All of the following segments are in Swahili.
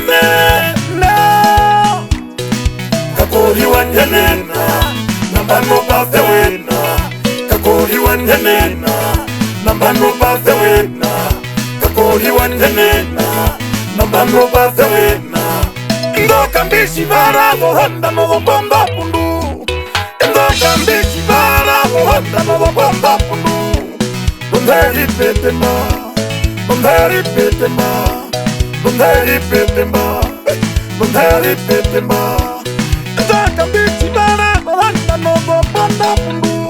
wanjanena, kakoli wanjanena, nambano base wena, kakoli wanjanena, nambano base wena, kakoli wanjanena, nambano base wena. Ndoka mbishi vara vohanda no bomba pundu, ndoka mbishi vara vohanda no bomba pundu. Bundari petema, bundari petema, bundari petema, bundari petema. Ndoka mbishi vara vohanda no bomba pundu,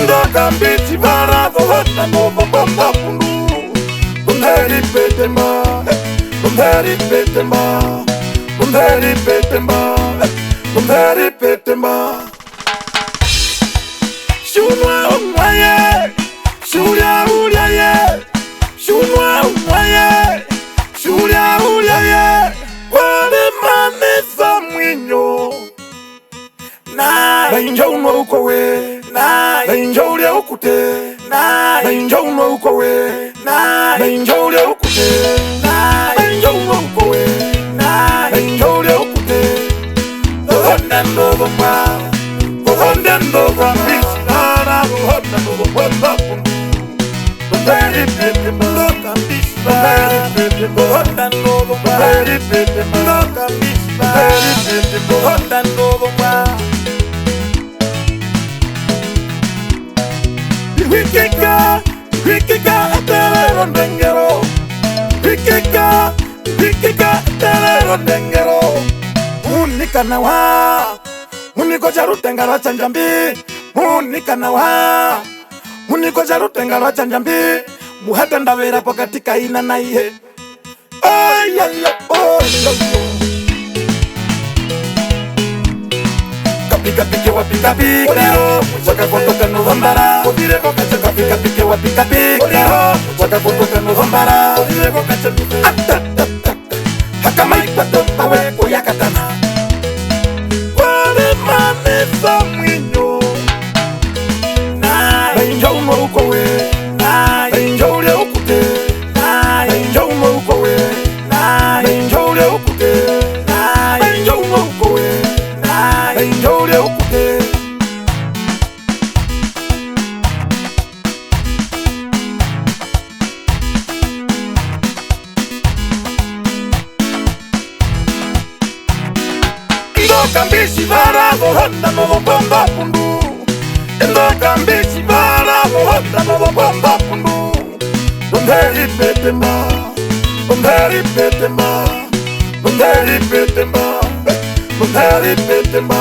ndoka mbishi vara vohanda no bomba pundu. Bundari petema, bundari petema, bundari petema, bundari petema. Shunwa umwaye, shulia uliaye, shunwa umwaye, shulia uliaye. Wale manesa mwinyo na inja unwa uko we, na inja ulia ukute, na inja unwa uko we, na inja ulia ukute, na inja unwa uko we, na inja ulia ukute. Honda ndogo mwa, honda ndogo mbichi nara, honda ndogo mwa pundu. Bundari petema, ndoka mbichi nara, honda ndogo mwa. Bundari petema, ndoka mbichi nara, honda ndogo mwa. Wikika, wikika aterero ndengero, wikika, wikika aterero ndengero. Unikana wa, uniko jarutengaro chanjambi, unikana wa, uniko jarutengaro chanjambi. Muhata ndavera pokatika ina na ihe. Ay, ay, ay, Pika pike wa pika pike, waka kutoka no zambara. Odire ko kacha pika pike wa pika pike, waka kutoka no zambara. Odire ko kacha atta atta, hakamai pato pawe kuyakatana. Wale manesa mwinyo na inja uno uko we, na inja ulia ukute, na inja uno uko we, na inja ulia ukute, na inja uno uko we, na inja ulia ukute. Ndoka mbishi vara vohanda no bomba pundu, ndoka mbishi vara vohanda no bomba pundu. Bundari petema, bundari petema, bundari petema, bundari petema.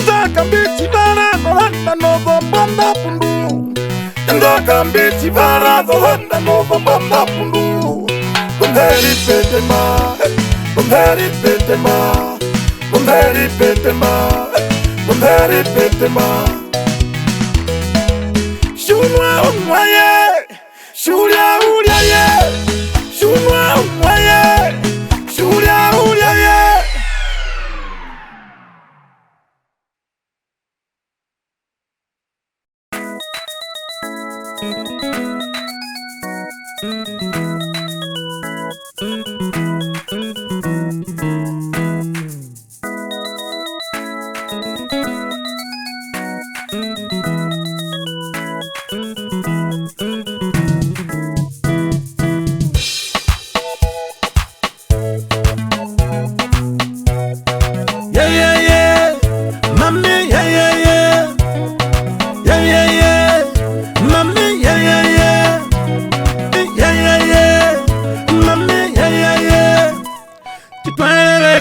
Ndoka mbishi vara vohanda no bomba pundu, ndoka mbishi vara vohanda no bomba pundu. Bundari petema, bundari petema, bundari petema, bundari petema. Shunwa umwaye, shulia uliaye, shunwa umwaye, shulia uliaye.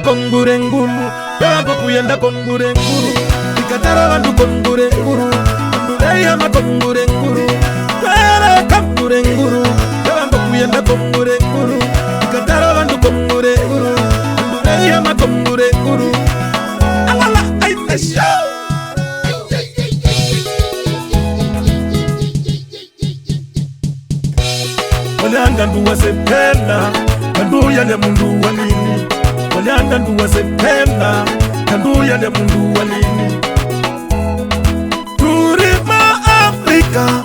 Kongurenguru, baba kuyenda kongurenguru, ikatara bandu kongurenguru, andureya ma kongurenguru, baba kongurenguru, baba kuyenda kongurenguru, ikatara bandu kongurenguru, andureya ma kongurenguru. Alala ay nesho. Wanyanga nduwa sependa, kanduya ne mundu wanini. Wanyanga nduwa sependa, kanduya ne mundu wanini. Turima Afrika,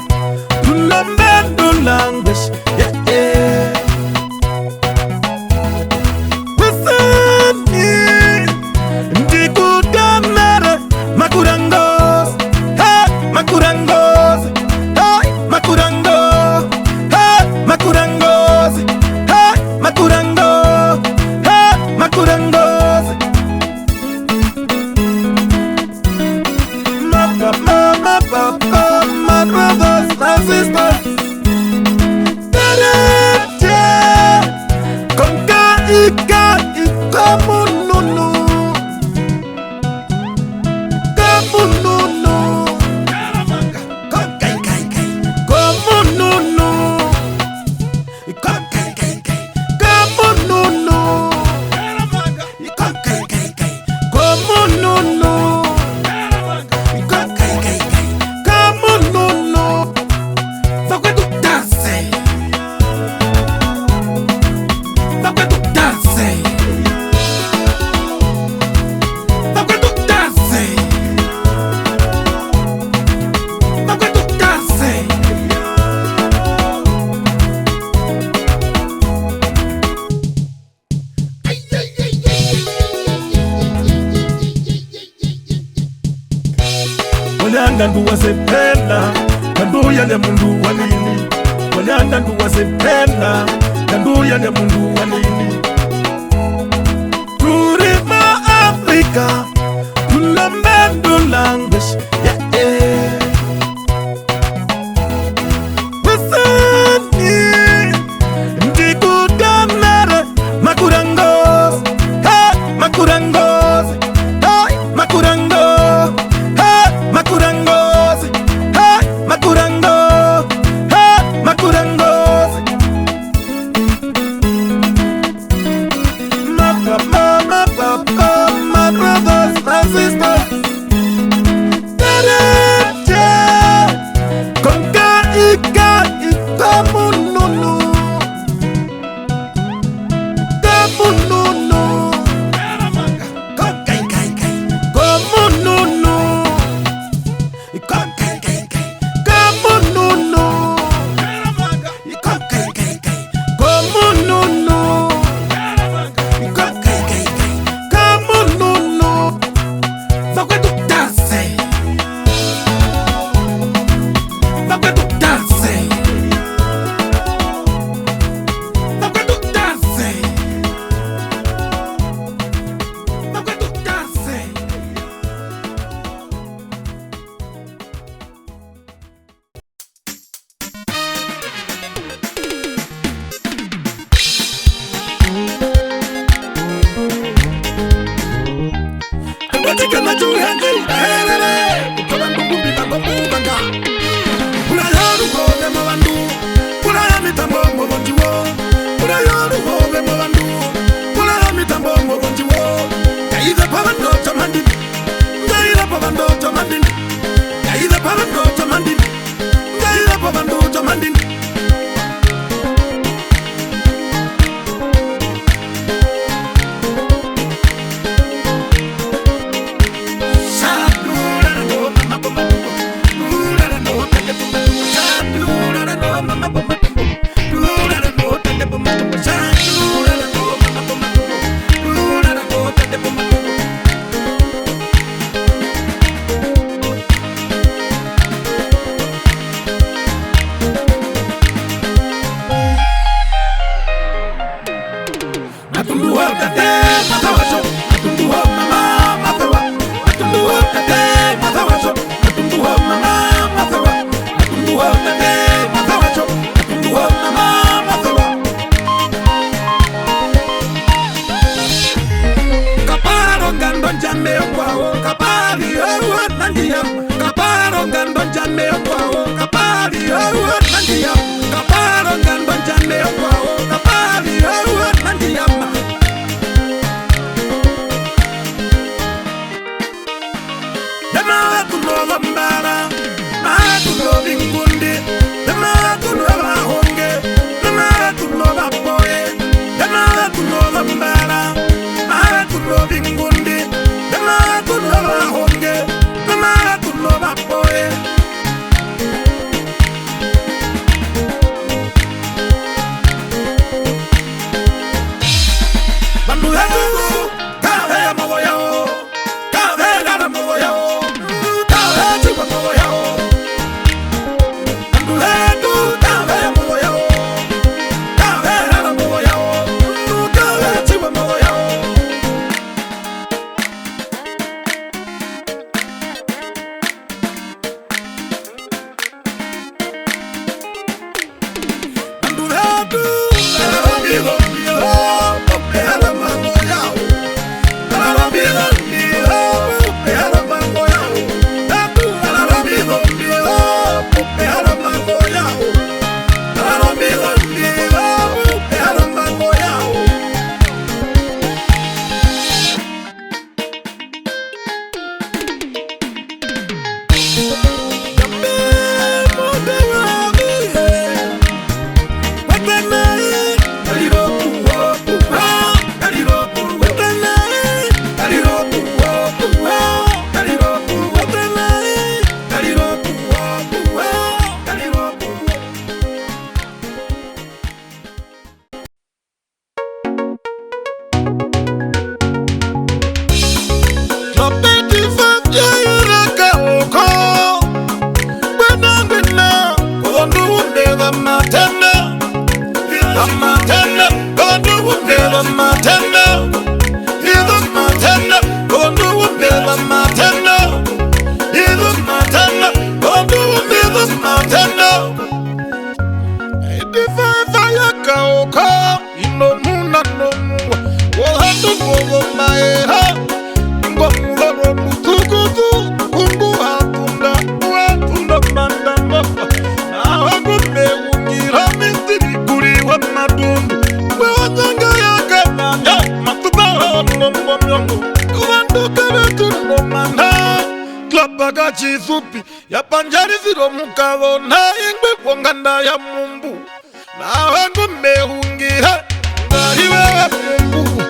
tunambendu language, yeah, yeah. kamununu, kamununu, kamununu, Walianga ndu wasependa kandu yale mundu wanini. Walianga ndu wasependa kandu yale mundu wanini. Turima Africa, tulamendo language, yeah, yeah. Wasani, ndikudanare, makurangos, hey, makurangos, hey, makurangos, hey, makurangos, hey, makurangos, hey, makurangos. My papa, my brothers, my sisters. Konka ika ikamununu, kamununu, kamununu, kamununu, kamununu, kamununu. Vakwetu danse, vakwetu danse, vakwetu danse, vakwetu danse. Katika na juhandi, herere, ukabandu kumbila ngomubanga. Kuna yoru hove mabandu, kuna ya mitambo mwogonjiwo. Kuna yoru hove mabandu, kuna ya mitambo mwogonjiwo. Kaida pabando chamandini, kaida pabando chamandini, kaida pabando chamandini, kaida pabando chamandini. chisupi ya panjari ziro mukavo na ingwe kwonganda ya mumbu na wangu mehungira ngariwe mumbu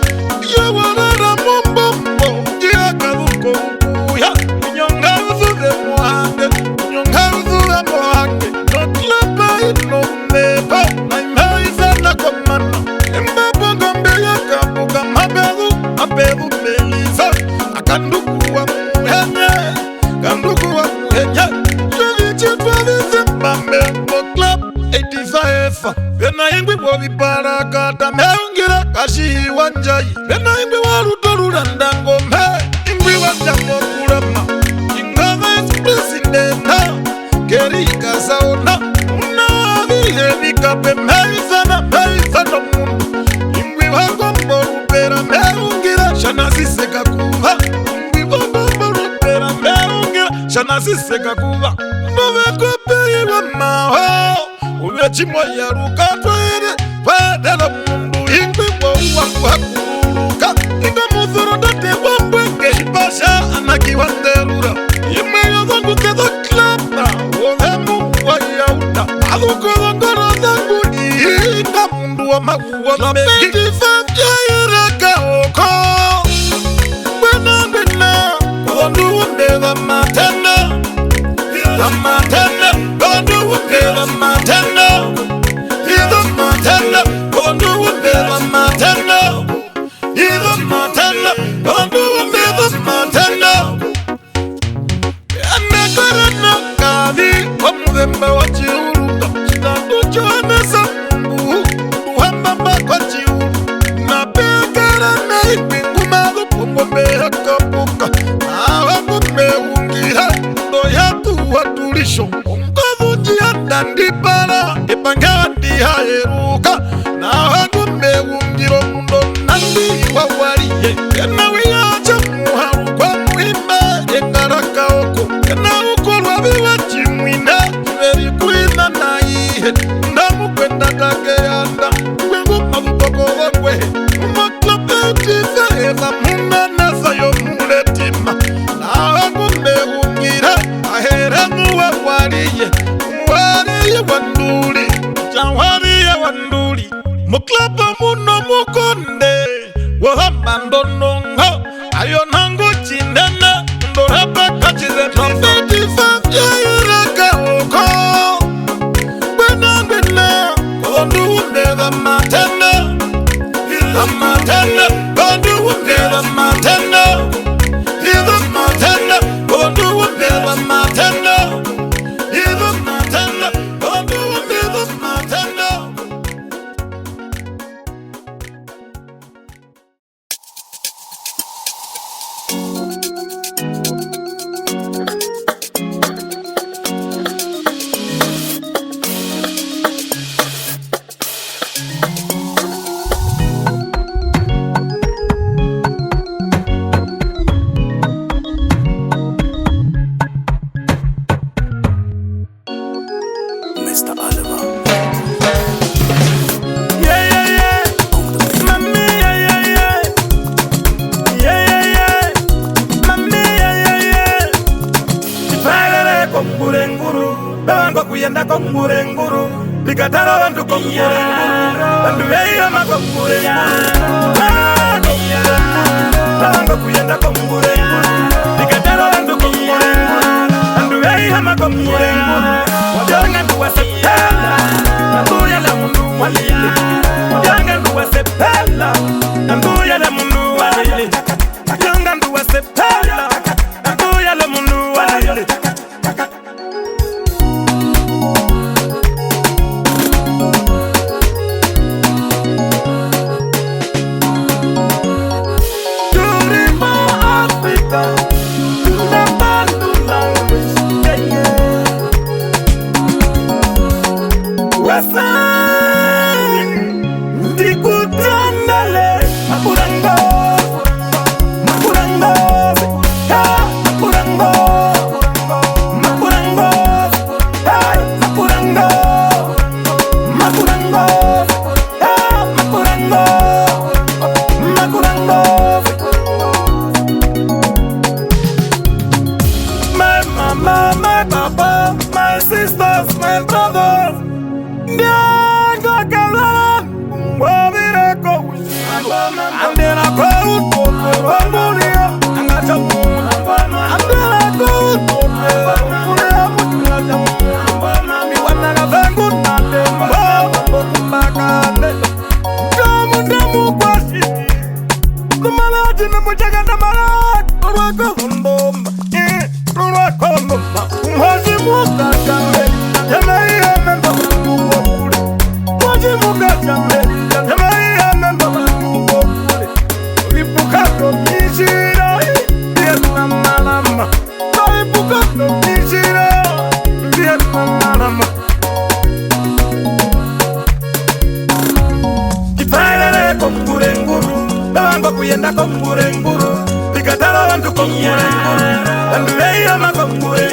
yewarara mumbombo jia karuko ukuya nyonga uzuze muhange nyonga uzuze muhange no klapa ino meba na imaiza na komana emba ngombe ya kabuka maberu melisa akanduku wa muhenye kanduku wa muhenye jovichi twavize Membo Club 85 Bena ingwi waviparakata meungira kashi wanjai Bena ingwi warutorura ndangombe ingwi wajamo kurama Ingava ex-presidenta Keri kasaona Unawavihe nikape meisana mundu Ingwi wagombo rupera meungira Shana siseka kuva Ingwi wagombo rupera meungira Shana siseka kuva Novekope iwa maho Uvechimo ya rukatwere Padela mundu ingwi wakuhakuruka Inga muzuru date wambwenge Shipasha anakiwanderura Ime yozangu kezo klapa Ovemu wa yauda Alukoza ngoro zangu ni Inga mundu wa maguwa Zapeti fafya iraka oko Bena Kondu wundeva matenda The matenda Kondu wundeva matenda The matenda Kondu wundeva matenda The matenda Kondu wundeva matenda Amekarana kavi Omuzemba wa chiuruka Chitandu choanesa mbu Uhamamba kwa chiuru Napekarana ipingu magu Kumombeha kapuka Awakumeungira Ndoyatu watulisho Ungovu jianda ndipara Ipangawa ndihaeruka Nawakumeungiro mundo nandi wawariye Kena wiyacha muharu kwa muhimba Engaraka oko Kena ukolwa viwa chimwina Kiveri kuina na ihe Ndamu kwenda takeanda Kwengu mazutoko wangwe Umaklapeti faheza muna nasa yo muletima Nawakumeungira Aheremu wawariye Wariye wanduli Jawariye wanduli Muklapa muno mukonde Wahamba ndonongo Ayo nangu chindene Ndorapa kachize Nofeti fafya iraka oko Bena Kondu undeva matenda The matenda Kondu undeva matenda The matenda Kondu undeva matenda The matenda Kondu undeva matenda Mr. Oliver. Kuyenda kongurenguru Bikatara bantu kongurenguru Bantu weya makongurenguru Bantu kuyenda kongurenguru Bikatara bantu kongurenguru Bantu weya makongurenguru Wajanga nduwa sepela Nambuya la mundu walili Wajanga nduwa sepela Nambuya la mundu walili Wajanga nduwa sepela Nambuya la mundu walili andela kwa utoto wangulia angachamu andela kwa utoto wangulia mutungachamu miwana vengu nande mbabo kumbakane ndamu kwa sisi kumalaji na mujaga na malaki urwako hundomba urwako hundomba umhazi mukachambe jamaiya mendo wangu wakule mwaji mukachambe jamaiya mendo wangu wakule ulipukato nishira Vietnam malama ulipukato nishira Vietnam malama Kipailele kongure nguru Bawangwa kuyenda kongure nguru Pikatala wantu kongure nguru Wanduleya makongure